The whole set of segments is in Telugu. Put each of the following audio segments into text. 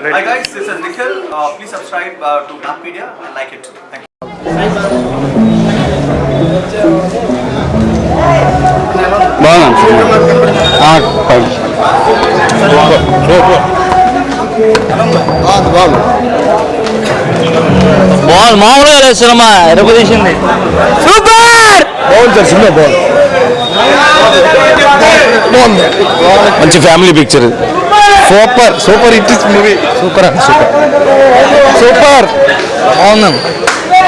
Hi guys, this is Nikhil. Please subscribe to Map Media and like it too. Thank you. Ball మామూలుగా లేదు సినిమా ఎరపదీసింది సూపర్ బాగుంది సార్ సినిమా బాగుంది మంచి family picture super super hit movie super super super బాగుంది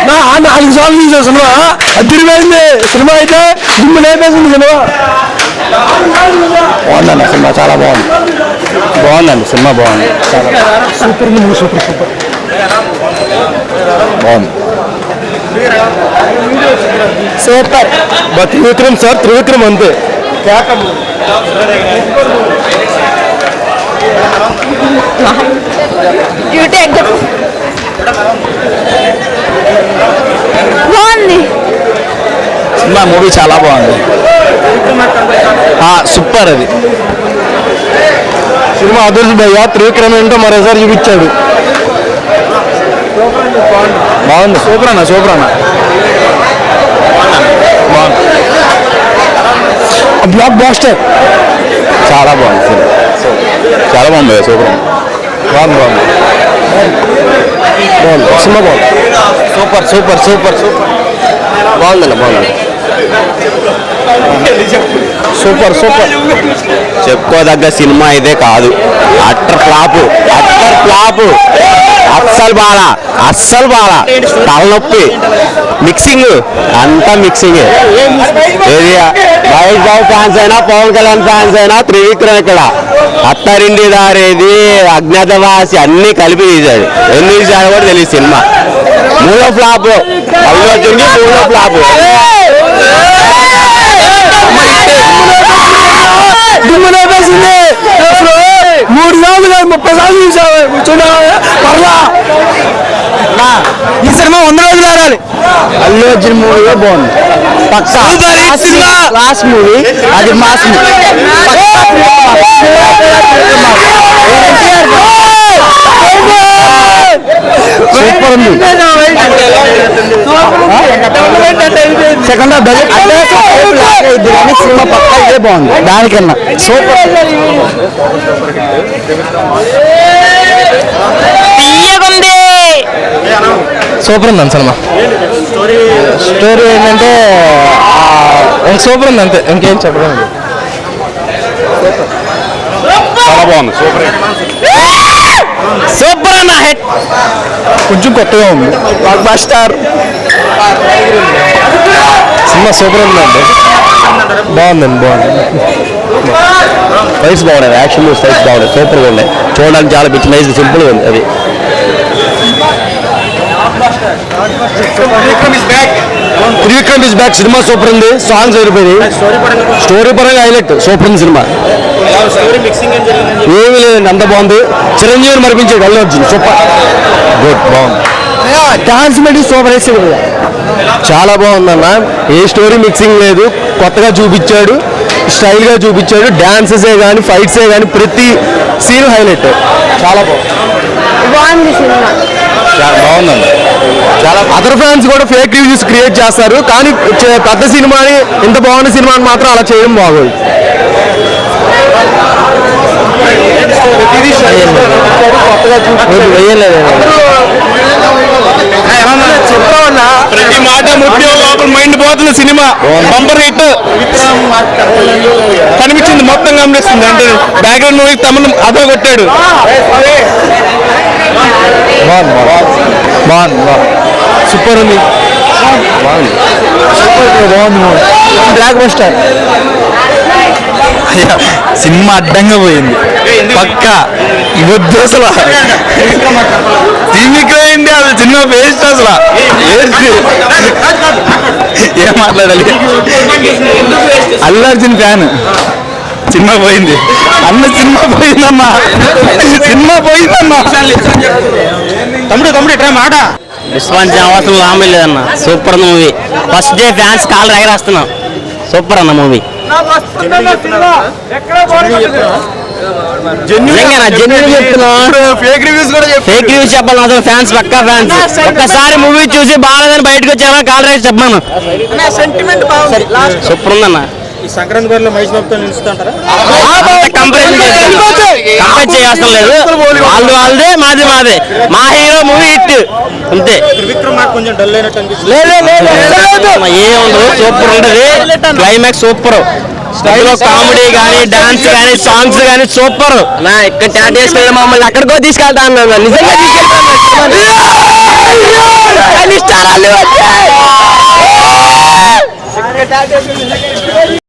4 సార్లు చూసా సినిమా అదిరిపోయింది సినిమా అయితే దుమ్ము లేపేసింది సినిమా బాగుందండి సినిమా చాలా బాగుందండి సినిమా బాగుంది సూపర్ మూవీ సూపర్ సూపర్ బాగుంది సూపర్ త్రివిక్రమ్ సార్ త్రివిక్రమ్ అంతే బాగుంది సినిమా మూవీ చాలా బాగుంది సూపర్ అది సినిమా అదర్స్ భయ్య త్రివిక్రమ్ ఏంటో మరోసారి చూపించాడు బాగుంది సూపర్ అన్న బాగుంది బ్లాక్ బాస్టర్ చాలా బాగుంది చాలా బాగుంది సూపర్ బాగుంది సినిమా బాగుంది సూపర్ బాగుందండి సూపర్ చెప్పుకోదగ్గ సినిమా ఇదే కాదు అట్టర్ ఫ్లాపు అస్సలు బాలా తలనొప్పి మిక్సింగ్ అంతా మిక్సింగ్ మహేష్ బాబు ఫ్యాన్స్ అయినా పవన్ కళ్యాణ్ ఫ్యాన్స్ అయినా త్రివిక్రమ్ ఇక్కడ అత్తారింటి దారేది అజ్ఞాతవాసి అన్ని కలిపి తీశాడు ఎన్ని తీశాడు కూడా తెలియదు సినిమా మూడో ఫ్లాప్ అల్లు అర్జున్కి మూడో ఫ్లాప్ 3 సార్లు 30 సార్లు చూసావు పర్లా ఈ సినిమా 100 రోజులు ఆడాలి అల్లు అర్జున్ మూవీ బాగుంది పక్కా లాస్ట్ మూవీ అది మాస్ సూపర్ ఉంది సెకండ్ హాఫ్ సినిమా పక్కా ఇదే బాగుంది దానికన్నా సూపర్ ఉందండి సినిమా స్టోరీ ఏంటంటే సూపర్ ఉంది అంతే ఇంకేం చెప్పడం చాలా బాగుంది సూపర్ అన్న హెడ్ కొంచెం కొత్తగా ఉంది బ్లాక్ బస్టర్ సినిమా సూపర్ ఉందండి బాగుంది ఫైట్స్ బాగున్నాయి యాక్షన్ ఫైట్స్ బాగున్నాయి సూపర్గా ఉన్నాయి చూడడానికి చాలా పిచ్చి నైస్ సింపుల్గా ఉంది అది Trivikram is back cinema super ఉంది సాంగ్స్ అయిపోయినాయి స్టోరీ పరంగా హైలైట్ సూపర్ ఉంది సినిమా ఏమీ లేదండి అంత బాగుంది చిరంజీవిని మరిపించాడు అల్లు అర్జున్ సూపర్ గుడ్ బాగుంది డాన్స్ మెడి సూపర్ వేసాడు చాలా బాగుందన్న ఏ స్టోరీ మిక్సింగ్ లేదు కొత్తగా చూపించాడు స్టైల్గా చూపించాడు డాన్సెసే కానీ ఫైట్సే కానీ ప్రతి సీన్ హైలైట్ చాలా బాగుంది బాగుందండి చాలా అదర్ ఫ్యాన్స్ కూడా ఫేక్ రివ్యూస్ క్రియేట్ చేస్తారు కానీ పెద్ద సినిమాని ఇంత బాగున్న సినిమాని మాత్రం అలా చేయడం బాగోదు ప్రతి మాట ముఖ్యం లోపల మైండ్ పోతుంది సినిమా బంపర్ హిట్ కనిపించింది మొత్తం గమనిస్తుంది అంటే బ్యాక్గ్రౌండ్ మూవీ తమను అదో కొట్టాడు బాగుంది సూపర్ ఉంది బ్లాక్ బస్టర్ సినిమా అడ్డంగా పోయింది పక్క ఇవద్దు అసలు దీనికైంది అది సినిమా వేస్ట్ అసలు ఏం మాట్లాడాలి అల్లు అర్జున్ ఫ్యాన్ సినిమా పోయింది సినిమా పోయిందమ్మా తమ్ముడు ఇట్లా మాట విశ్వానికి అవసరం లాభం లేదన్న super movie first day fans కాల్ ఎగరేస్తున్నాం సూపర్ అన్న మూవీ జెన్యున్ చెప్తున్నా. ఫేక్ రివ్యూస్ కూడా ఫేక్ న్యూస్ చెప్పాలి అసలు ఫ్యాన్స్ పక్కా ఫ్యాన్స్. ఒక్కసారి మూవీ చూసి బాగాలేదని బయటకు వచ్చామా కాల్ రైట్ చెప్పాను. సూపర్ ఉందన్న. ఈ సంక్రాంతి గారిలో మహేష్ బాబుతో నిలుస్తుంటారా? కంపేర్ చేయాల్సిన లేదు. వాళ్ళదే మాదే. మా హీరో మూవీ హిట్ అంతే. త్రివిక్రమ్ నాకు కొంచెం డల్ అయినట్టు అనిపిస్తుంది. ఏముండదు, సూపర్ ఉంటది. Climax super. కామెడీ కానీ డాన్స్ కానీ సాంగ్స్ కానీ సూపర్. నా ఇక్కడ చాట్ చేసుకెళ్ళి మమ్మల్ని ఎక్కడికో తీసుకెళ్తా అన్నా. నిజంగా తీసుకెళ్తాను.